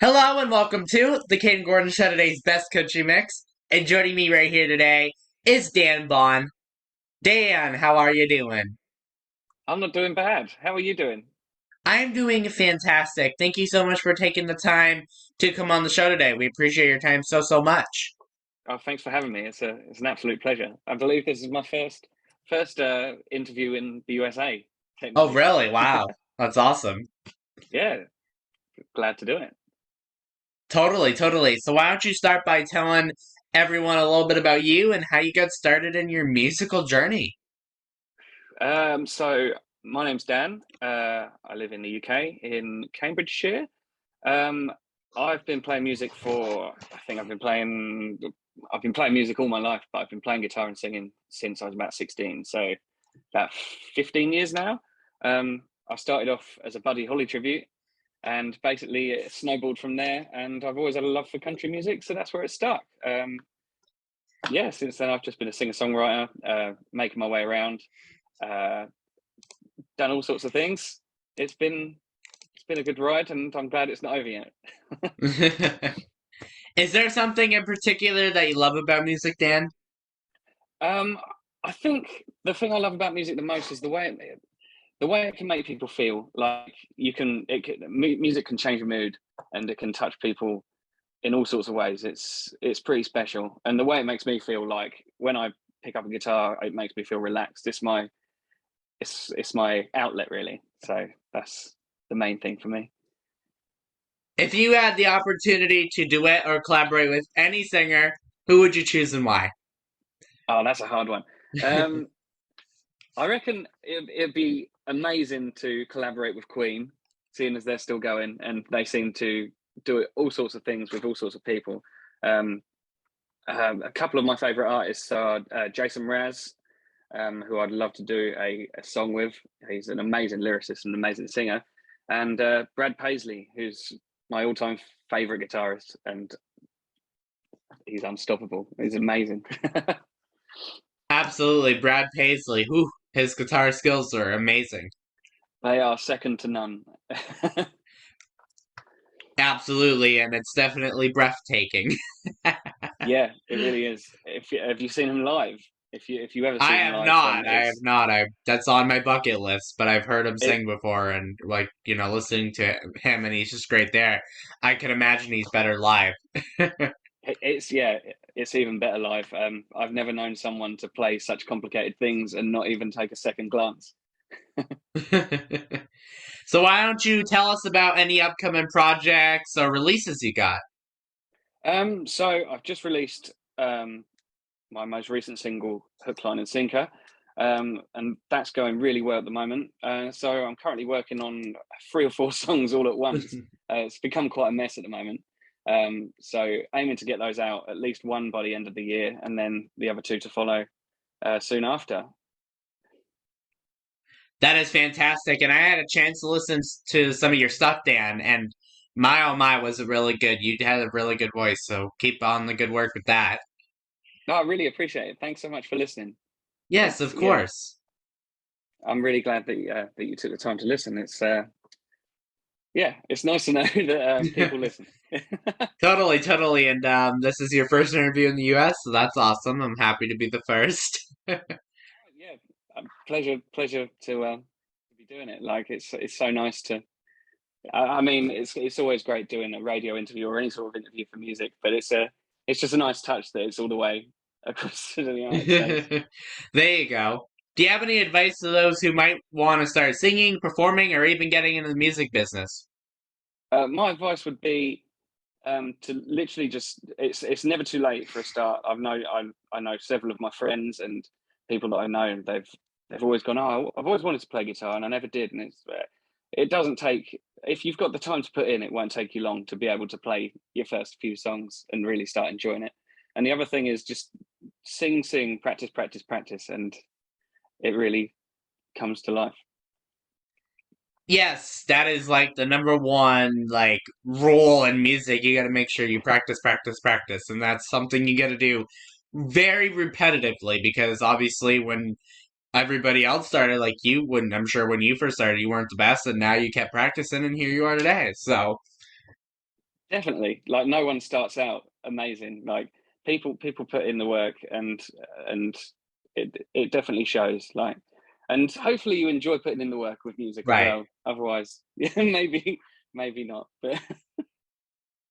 Hello and welcome to the Kayden Gordon Show, today's best country mix. And joining me right here today is Dan Bond. Dan, how are you doing? I'm not doing bad. How are you doing? I'm doing fantastic. Thank you so much for taking the time to come on the show today. We appreciate your time so much. Oh, thanks for having me. It's an absolute pleasure. I believe this is my first interview in the USA. Oh, Technically, really? Wow. That's awesome. yeah, glad to do it. Totally. So why don't you start by telling everyone a little bit about you and how you got started in your musical journey? So my name's Dan. I live in the UK in Cambridgeshire. Um, I've been playing music for. I think I've been playing music all my life, but I've been playing guitar and singing since I was about 16. So about 15 years now. I started off as a Buddy Holly tribute, and basically it snowballed from there. And I've always had a love for country music, so that's where it stuck. Yeah, since then I've just been a singer-songwriter, making my way around, uh, done all sorts of things. It's been a good ride, and I'm glad it's not over yet. Is there something in particular that you love about music, Dan? Um, I think the thing I love about music the most is the way it can make people feel. Like music can change a mood, and it can touch people in all sorts of ways. It's pretty special, and the way it makes me feel, like when I pick up a guitar, it makes me feel relaxed. It's my outlet, really. So that's the main thing for me. If you had the opportunity to duet or collaborate with any singer, who would you choose and why? Oh, that's a hard one. Um, I reckon it'd be amazing to collaborate with Queen, seeing as they're still going and they seem to do all sorts of things with all sorts of people. Um, a couple of my favourite artists are Jason Mraz, who I'd love to do a song with. He's an amazing lyricist and an amazing singer. And Brad Paisley, who's my all-time favourite guitarist, and he's unstoppable. He's amazing. Absolutely, Brad Paisley. Whew, his guitar skills are amazing. They are second to none. Absolutely, and it's definitely breathtaking. Yeah, it really is. If have you seen him live? If you ever I see him have live, then not. I have not. I That's on my bucket list, but I've heard him it, sing before, and listening to him, and he's just great there. I can imagine he's better live. it's yeah, it's even better live. I've never known someone to play such complicated things and not even take a second glance. So why don't you tell us about any upcoming projects or releases you got? So I've just released my most recent single, Hook, Line, and Sinker. And that's going really well at the moment. So I'm currently working on 3 or 4 songs all at once. It's become quite a mess at the moment. So aiming to get those out, at least one by the end of the year, and then the other two to follow soon after. That is fantastic, and I had a chance to listen to some of your stuff, Dan, and my oh my was it really good. You had a really good voice, so keep on the good work with that. No, I really appreciate it. Thanks so much for listening. Yes, It's of yeah, course. I'm really glad that you took the time to listen. It's yeah, it's nice to know that people listen. Totally, and this is your first interview in the U.S., so that's awesome. I'm happy to be the first. Yeah, pleasure to be doing it. Like it's so nice to. I mean, it's always great doing a radio interview or any sort of interview for music, but it's just a nice touch that it's all the way across to the United States. There you go. Do you have any advice to those who might want to start singing, performing, or even getting into the music business? My advice would be to literally just it's never too late for a start. I know several of my friends and people that I know, and they've always gone, oh, I've always wanted to play guitar and I never did. And it doesn't take, if you've got the time to put in, it won't take you long to be able to play your first few songs and really start enjoying it. And the other thing is just sing, practice, and it really comes to life. Yes, that is like the number one like rule in music. You got to make sure you practice, and that's something you got to do very repetitively because obviously when everybody else started, like you wouldn't, I'm sure when you first started, you weren't the best, and now you kept practicing, and here you are today. So Definitely. Like no one starts out amazing. Like people put in the work, and it definitely shows. Like, and hopefully you enjoy putting in the work with music as Right. well. Otherwise, yeah, maybe not. But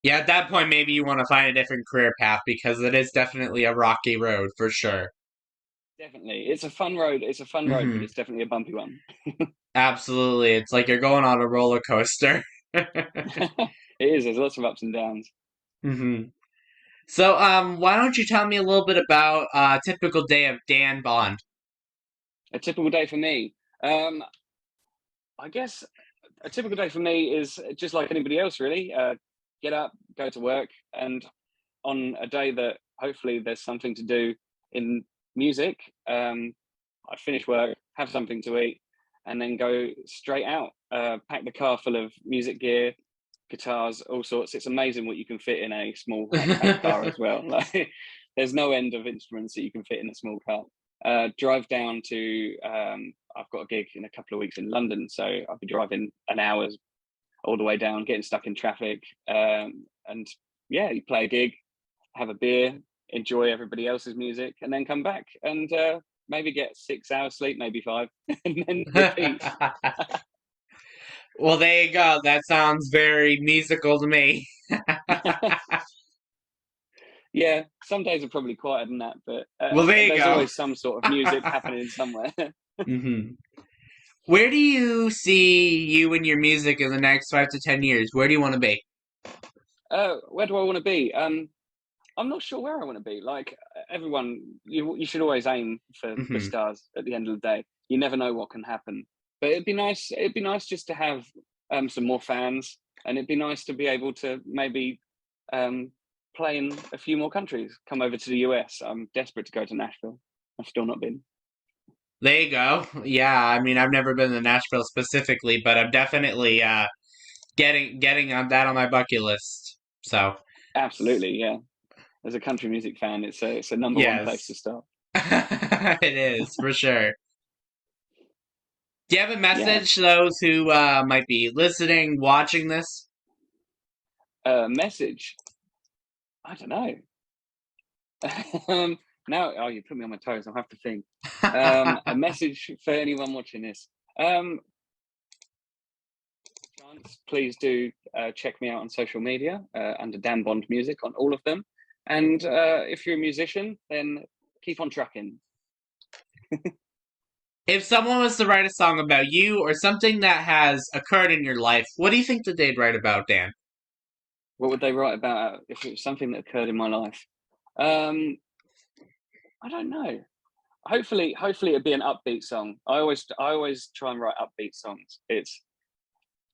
Yeah, at that point, maybe you want to find a different career path because it is definitely a rocky road for sure. definitely, it's a fun road. It's a fun road, but Hmm. it's definitely a bumpy one. Absolutely. It's like you're going on a roller coaster. It is. There's lots of ups and downs. Hmm. So, why don't you tell me a little bit about a typical day of Dan Bond? A typical day for me. I guess a typical day for me is just like anybody else, really. Get up, go to work, and on a day that hopefully there's something to do in music, I finish work, have something to eat, and then go straight out. Pack the car full of music gear, guitars, all sorts. It's amazing what you can fit in a small hatchback car as well. Like, there's no end of instruments that you can fit in a small car. Drive down to. I've got a gig in a couple of weeks in London, so I'll be driving an hour all the way down, getting stuck in traffic, and yeah, you play a gig, have a beer, enjoy everybody else's music, and then come back and maybe get 6 hours sleep, maybe five, and then repeat. Well, there you go. That sounds very musical to me. Yeah, some days are probably quieter than that, but Well, there you there's go. always some sort of music happening somewhere. Hmm. Where do you see you and your music in the next 5 to 10 years? Where do you want to be? Where do I want to be? I'm not sure where I want to be. Like everyone, you should always aim for the Hmm. stars. At the end of the day, you never know what can happen. But it'd be nice. It'd be nice just to have some more fans, and it'd be nice to be able to maybe um, play in a few more countries. Come over to the US. I'm desperate to go to Nashville. I've still not been. There you go. Yeah, I mean, I've never been to Nashville specifically, but I'm definitely getting on that on my bucket list. So, Absolutely, yeah. As a country music fan, it's a number one place to yes, start. it is for sure. Do you have a Yeah. message to those who might be listening, watching this? Message. I don't know. Now, oh, you put me on my toes. I'll have to think. A message for anyone watching this. Um, Chance, please do check me out on social media under Dan Bond Music on all of them. And if you're a musician, then keep on trucking. If someone was to write a song about you or something that has occurred in your life, what do you think that they'd write about, Dan? What would they write about if it was something that occurred in my life? Um, I don't know. Hopefully it'd be an upbeat song. I always try and write upbeat songs. It's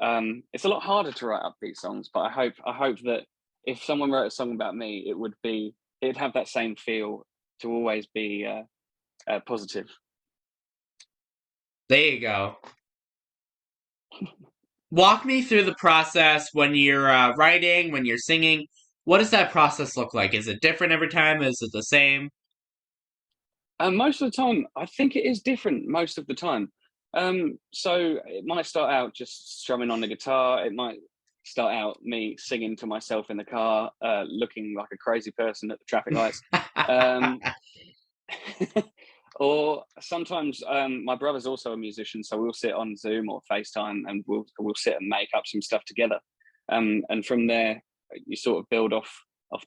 a lot harder to write upbeat songs, but I hope that if someone wrote a song about me, it'd have that same feel to always be positive. There you go. Walk me through the process when you're writing, when you're singing. What does that process look like? Is it different every time? Is it the same? And most of the time, I think it is different most of the time. So it might start out just strumming on the guitar. It might start out me singing to myself in the car, looking like a crazy person at the traffic lights. Um, or sometimes my brother's also a musician, so we'll sit on Zoom or FaceTime and we'll sit and make up some stuff together. And from there, you sort of build off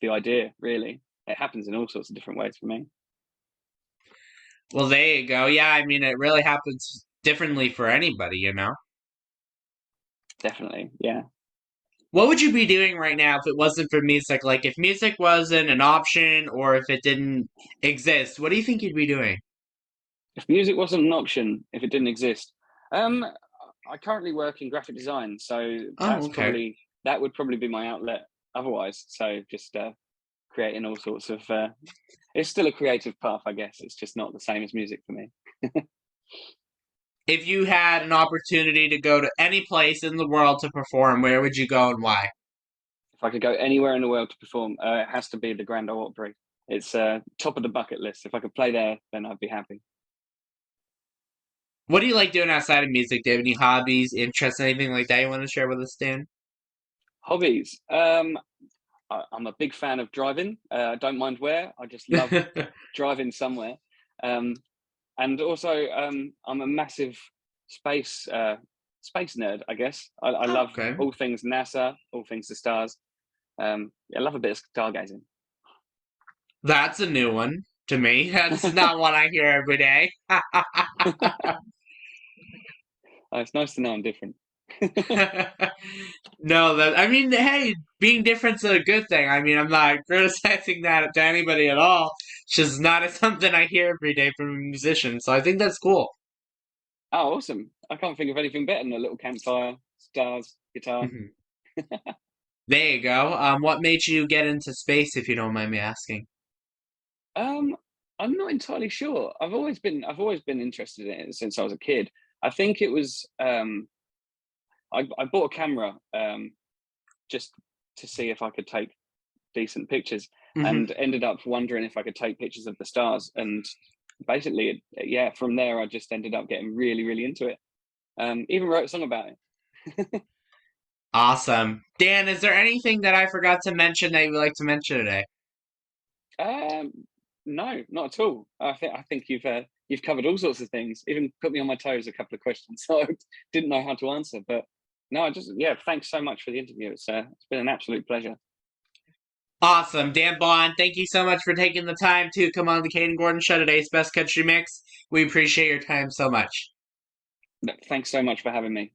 the idea. Really, it happens in all sorts of different ways for me. Well, there you go. Yeah, I mean, it really happens differently for anybody, you know? Definitely, yeah. What would you be doing right now if it wasn't for music? Like, if music wasn't an option or if it didn't exist, what do you think you'd be doing? If music wasn't an option, if it didn't exist, um, I currently work in graphic design, so Oh, okay. that would probably be my outlet. Otherwise, so just creating all sorts of. It's still a creative path, I guess. It's just not the same as music for me. If you had an opportunity to go to any place in the world to perform, where would you go and why? If I could go anywhere in the world to perform, it has to be the Grand Ole Opry. It's top of the bucket list. If I could play there, then I'd be happy. What do you like doing outside of music? Do you have any hobbies, interests, anything like that you want to share with us, Dan? Hobbies. I'm a big fan of driving. I don't mind where. I just love driving somewhere. Um, and also, I'm a massive space space nerd. I guess I Oh, love okay. all things NASA, all things the stars. I love a bit of stargazing. That's a new one to me. That's not what I hear every day. It's nice to know I'm different. No, that I mean, hey, being different's a good thing. I mean, I'm not criticizing that to anybody at all. It's just not something I hear every day from a musician, so I think that's cool. Oh, awesome! I can't think of anything better than a little campfire, stars, guitar. Mhm. There you go. What made you get into space, if you don't mind me asking? Um, I'm not entirely sure. I've always been interested in it since I was a kid. I think it was I bought a camera just to see if I could take decent pictures, Hmm. and ended up wondering if I could take pictures of the stars. And basically, yeah, from there I just ended up getting really, really into it. Even wrote a song about it. Awesome. Dan, is there anything that I forgot to mention that you would like to mention today? um, no, not at all. I think you've covered all sorts of things. Even put me on my toes a couple of questions so I didn't know how to answer. But no, I just yeah, thanks so much for the interview. It's been an absolute pleasure. Awesome. Dan Bond, thank you so much for taking the time to come on the Kayden Gordon Show, today's Best Country Mix. We appreciate your time so much. Thanks so much for having me.